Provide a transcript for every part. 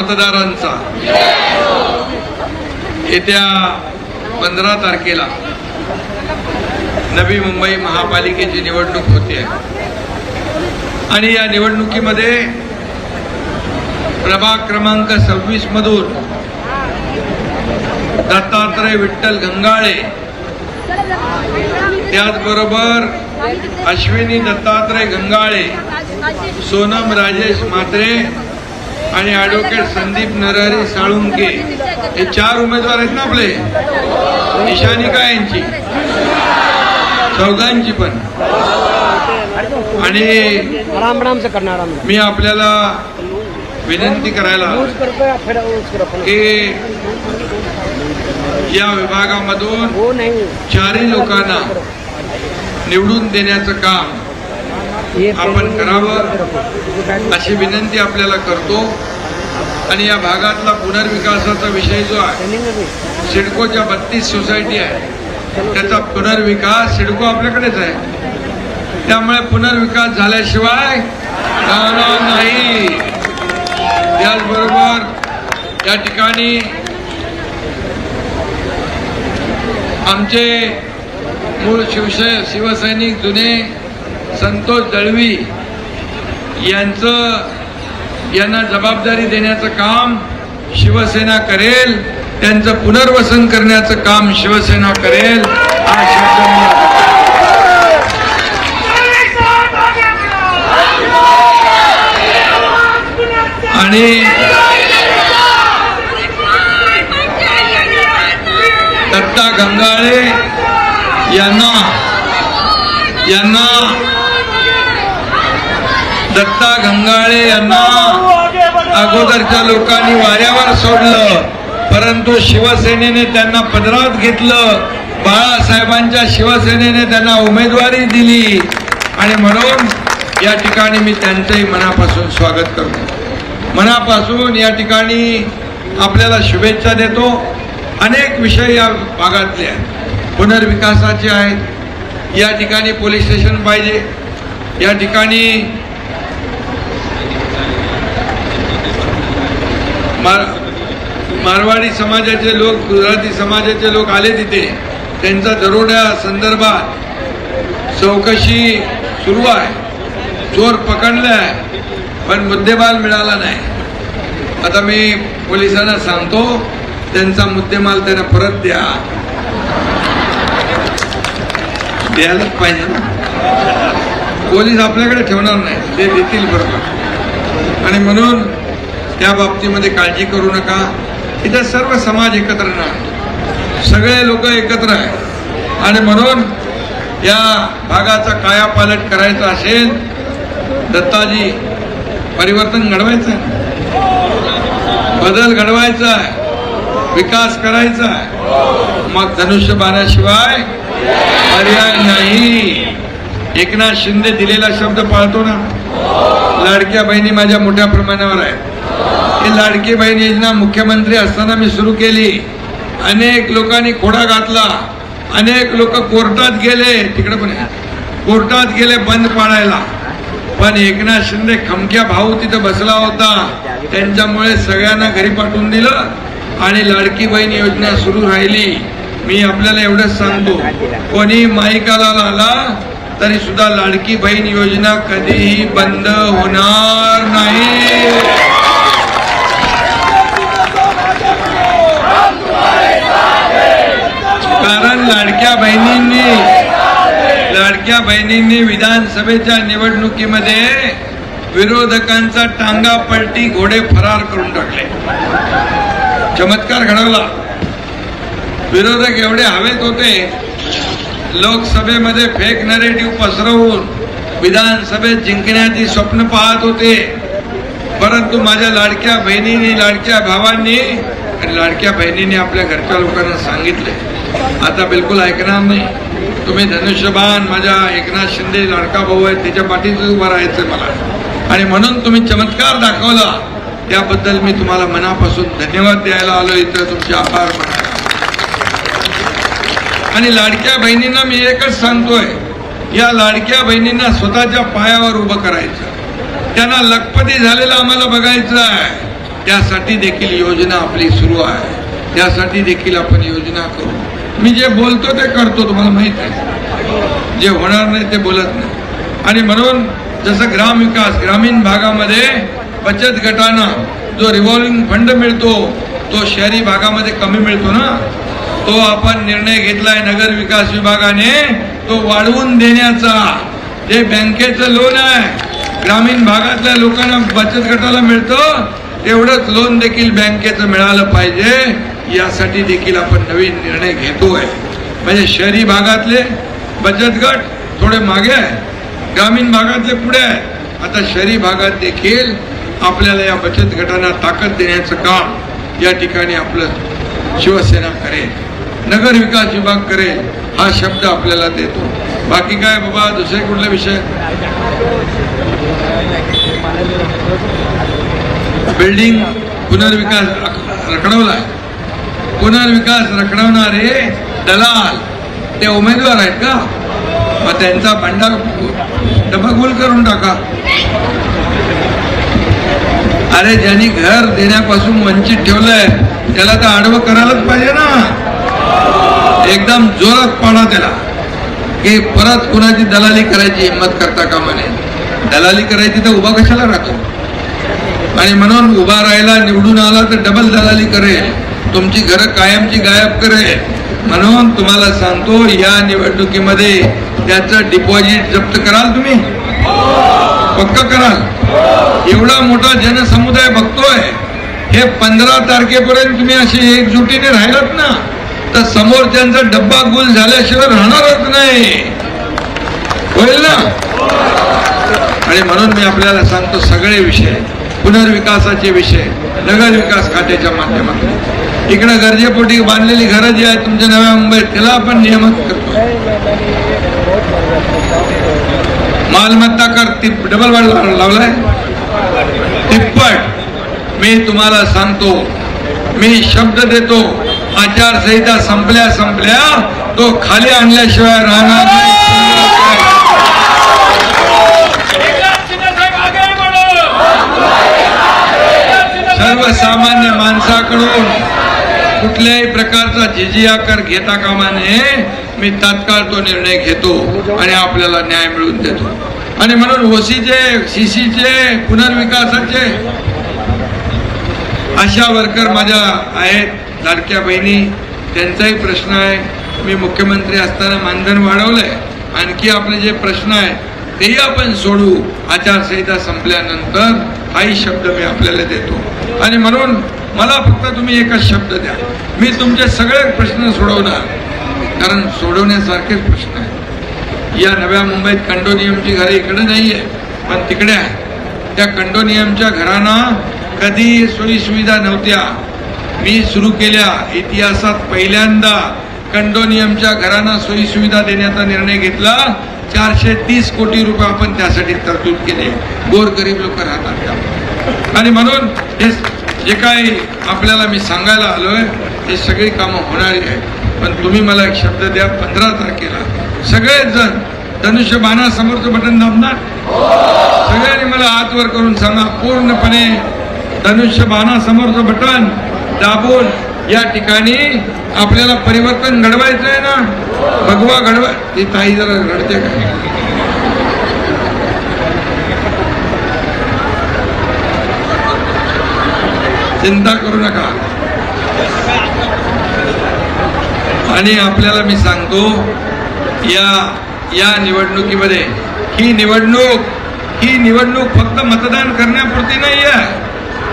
मतदारांचा येत्या 15 तारखेला नवी मुंबई महापालिकेची निवडणूक होते आणि या निवडणुकीमध्ये प्रभाग क्रमांक 26 मधून दत्तात्रय विठ्ठल गंगाळे, त्याचबरोबर अश्विनी दत्तात्रय गंगाळे, सोनम राजेश म्हात्रे आणि ॲडव्होकेट संदीप नरहरी साळुंके हे 4 उमेदवार आहेत ना आपले. निशानिका यांची चौघांची पण. आणि मी आपल्याला विनंती करायला की या विभागामधून 4 लोकांना निवडून देण्याचं काम आपण करावं अशी विनंती आपल्याला करतो. आणि या भागातला पुनर्विकासाचा विषय जो आहे, सिडकोच्या 32 सोसायटी आहे, त्याचा पुनर्विकास सिडको आपल्याकडेच आहे, त्यामुळे पुनर्विकास झाल्याशिवाय राहणार नाही. त्याचबरोबर या ठिकाणी आमचे मूळ शिवसैनिक जुने संतोष दळवी यांना जबाबदारी देण्याचं काम शिवसेना करेल, त्यांचं पुनर्वसन करण्याचं काम शिवसेना करेल हा शब्द मी. आणि दत्ता गंगाळे यांना दत्ता गंगाळे यांना अगोदरच्या लोकांनी वाऱ्यावर सोडलं, परंतु शिवसेनेने त्यांना पदरात घेतलं. बाळासाहेबांच्या शिवसेनेने त्यांना उमेदवारी दिली आणि म्हणून या ठिकाणी मी त्यांचंही मनापासून स्वागत करतो. मनापासून या ठिकाणी आपल्याला शुभेच्छा देतो. अनेक विषय या भागातले आहेत, पुनर्विकासाचे आहेत. या ठिकाणी पोलीस स्टेशन पाहिजे, या ठिकाणी मारवाडी समाजाचे लोक, गुजराती समाजाचे लोक आले तिथे, त्यांचा दरोड्या संदर्भात चौकशी सुरू आहे. चोर पकडले आहे पण मुद्देमाल मिळाला नाही. आता मी पोलिसांना सांगतो, त्यांचा मुद्देमाल त्यांना परत द्यायलाच पाहिजे ना. पोलीस आपल्याकडे ठेवणार नाही, ते देतील बरोबर. आणि म्हणून त्या बाबतीमध्ये काळजी करू नका. इथे सर्व समाज एकत्र राहतो, सगळे लोक एकत्र आहे. आणि म्हणून या भागाचा कायापालट करायचा असेल, दत्ताजी परिवर्तन घडवायचं आहे, बदल घडवायचा आहे, विकास करायचा आहे, मग धनुष्यबाणाशिवाय पर्याय नाही. एकनाथ शिंदे दिलेला शब्द पाळतो ना. लाडक्या बहिणी माझ्या मोठ्या प्रमाणावर आहेत. ही लाडकी बहीण योजना मुख्यमंत्री असताना मी सुरू केली. अनेक लोकांनी खोडा घातला, अनेक लोक कोर्टात गेले, तिकडे पण कोर्टात गेले बंद पाडायला, पण एकनाथ शिंदे खमक्या भाऊ तिथे बसला होता, त्यांच्यामुळे सगळ्यांना घरी पाठवून दिलं आणि लाडकी बहीण योजना सुरू राहिली. मी आपल्याला एवढंच सांगतो, कोणी माईकाला आला तरी सुद्धा लाडकी बहीण योजना कधीही बंद होणार नाही. कारण लाडक्या बहिणींनी विधानसभेच्या निवडणुकीमध्ये विरोधकांचा टांगा पलटी, घोडे फरार करून टाकले. चमत्कार घडवला. विरोधक एवढे हवेत होते, लोकसभेमध्ये फेक नरेटिव्ह पसरवून विधानसभेत जिंकण्याची स्वप्न पाहत होते. परंतु माझ्या लाडक्या बहिणींनी, लाडक्या भावांनी आणि लाडक्या बहिणींनी आपल्या घरच्या लोकांना सांगितले, आता बिलकुल ऐकणार नाही. तुम्ही धनुष्यबाण, माझ्या एकनाथ शिंदे लाडका भाऊ आहे, त्याच्या पाठीच उभं राहायचं मला. आणि म्हणून तुम्ही चमत्कार दाखवला, त्याबद्दल मी तुम्हाला मनापासून धन्यवाद द्यायला आलो, इथं तुमचे आभार मानायला. आणि लाडक्या बहिणींना मी एकच सांगतोय, या लाडक्या बहिणींना स्वतःच्या पायावर उभं करायचं, त्यांना लखपती झालेलं आम्हाला बघायचं आहे. त्यासाठी देखील योजना आपली सुरू आहे. त्यासाठी देखील आपण योजना करू. मी जे बोलतो ते करतो, तुम्हाला माहित आहे. जे होणार नाही ते बोलत नाही. आणि म्हणून जसं ग्रामीण भागामध्ये बचत गटांना जो रिव्हॉल्विंग फंड मिळतो तो शहरी भागामध्ये कमी मिळतो ना, तो आपण निर्णय घेतलाय नगर विकास विभागाने तो वाढवून देण्याचा. जे बँकेचं लोन आहे ग्रामीण भागातल्या लोकांना बचत गटाला मिळतं तेवढंच लोन देखील बँकेचं मिळालं पाहिजे. यासाठी देखील आपण नवीन निर्णय घेतोय. म्हणजे शहरी भागातले बचत गट थोडे मागे आहे, ग्रामीण भागातले पुढे आहे. आता शहरी भागात देखील आपल्याला या बचत गटांना ताकद देण्याचं काम या ठिकाणी आपलं शिवसेना करेल, नगर विकास विभाग करेल, हा शब्द आपल्याला देतो. बाकी काय बाबा दुसरे कुठला विषय? बिल्डिंग पुनर्विकास रखडवलाय. पुनर्विकास रखडवणारे दलाल ते उमेदवार आहेत का? मग त्यांचा भांडा डबागोल करून टाका. अरे ज्यांनी घर देण्यापासून वंचित ठेवलंय त्याला तर आडवं करायलाच पाहिजे ना. एकदम जोरात पाडा त्याला की परत कुणाची दलाली करायची हिंमत करता कामा नये. दलाली करायची तर उभा कशाला राहतो? आणि म्हणून उभा राहायला निवडून आला तर डबल दलाली करेल, तुमची घरं कायमची गायब करेल. म्हणून तुम्हाला सांगतो या निवडणुकीमध्ये त्याचं डिपॉझिट जप्त कराल तुम्ही, पक्का कराल. एवढा मोठा जनसमुदाय बघतोय. हे 15 तारखेपर्यंत तुम्ही असे एकजुटीने राहिलात ना तर समोरच्यांचा डब्बा गुल झाल्याशिवाय राहणारच नाही, होईल ना. आणि म्हणून मी आपल्याला सांगतो सगळे विषय पुनर्विकासाचे विषय नगर विकास खात्याच्या माध्यमातून इकडे गरजेपोटी बांधलेली घरं जी आहेत तुमच्या नव्या मुंबईत त्याला आपण नियमित करतो. मालमत्ता कर डबल वाढ लावलाय तिप्पट. मी तुम्हाला सांगतो, मी शब्द देतो, आचारसंहिता संपल्या तो खाली आणल्याशिवाय राहणार नाही. सर्वसामान्य माणसाकडून कुठल्याही प्रकारचा जिजिया कर घेता कामा नये. मी तात्काळ तो निर्णय घेतो आणि आपल्याला न्याय मिळवून देतो. आणि म्हणून ओसीचे सीसीचे पुनर्विकासाचे आशा वर्कर माझ्या आहेत, लाडक्या बहिणी, त्यांचाही प्रश्न आहे. मी मुख्यमंत्री असताना मानधन वाढवलंय. आणखी आपले जे प्रश्न आहेत तेही आपण सोडू आचारसंहिता संपल्यानंतर, हाही शब्द मी आपल्याला देतो. आणि म्हणून मला फक्त तुम्ही एकच शब्द द्या, मी तुमचे सगळे प्रश्न सोडवणार. कारण सोडवण्यासारखेच प्रश्न आहेत. या नव्या मुंबईत कंडोनियमची घरे इकडे नाही आहे पण तिकडे आहे. त्या कंडोनियमच्या घरांना कधी सोयी सुविधा नव्हत्या. मी सुरू केल्या इतिहासात पहिल्यांदा कंडोनियमच्या घरांना सोयी सुविधा देण्याचा निर्णय घेतला. 430 कोटी रुपये आपण त्यासाठी तरतूद केले. गोरगरीब लोक राहतात त्या. आणि म्हणून हे जे काही आपल्याला मी सांगायला आलोय ते सगळी कामं होणारी आहेत. पण तुम्ही मला एक शब्द द्या, 15 तारखेला सगळेच जण धनुष्यबाणासमोरचं बटन दाबणार. सगळ्यांनी मला हात वर करून सांगा, पूर्णपणे धनुष्यबाणासमोरचं बटन दाबून या ठिकाणी आपल्याला परिवर्तन घडवायचं आहे ना. भगवा घडवा. ती ताई जरा रडते का? चिंता करू नका. आणि आपल्याला मी सांगतो या निवडणुकीमध्ये ही निवडणूक फक्त मतदान करण्यापुरती नाही आहे.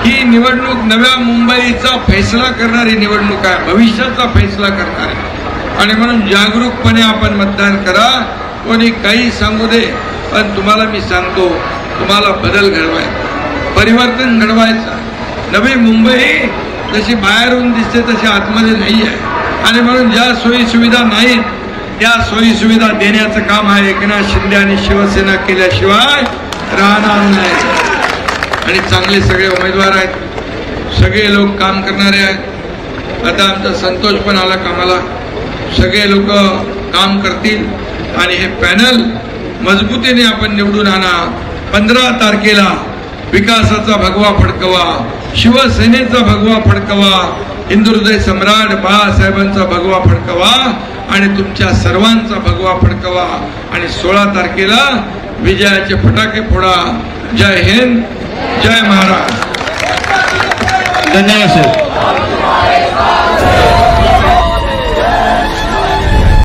ही निवडणूक नव्या मुंबईचा फैसला करणारी निवडणूक आहे, भविष्याचा फैसला करणारी. आणि म्हणून जागरूकपणे आपण मतदान करा. कोणी काही सांगू दे, पण तुम्हाला मी सांगतो तुम्हाला बदल घडवायचा, परिवर्तन घडवायचं. नवी मुंबई जशी बाहेरून दिसते तशी आतमध्ये नाही आहे. आणि म्हणून ज्या सोयी सुविधा नाहीत त्या सोयी सुविधा देण्याचं काम आहे एकनाथ शिंदे आणि शिवसेना केल्याशिवाय राहणार नाही. आणि चांगले सगळे उमेदवार आहेत, सगळे लोक काम करणारे आहेत. आता आमचा संतोष पण आला कामाला. सगळे लोक काम करतील आणि हे पॅनल मजबूतीने आपण निवडून आणा. 15 तारखेला विकासाचा भगवा फडकवा. शिवसेनेचा भगवा फडकवा, हिंदुहृदय सम्राट बाळासाहेबांचा भगवा फडकवा आणि तुमच्या सर्वांचा भगवा फडकवा आणि 16 तारखेला विजयाचे फटाके फोडा. जय हिंद, जय महाराष्ट्र. धन्यवाद सर.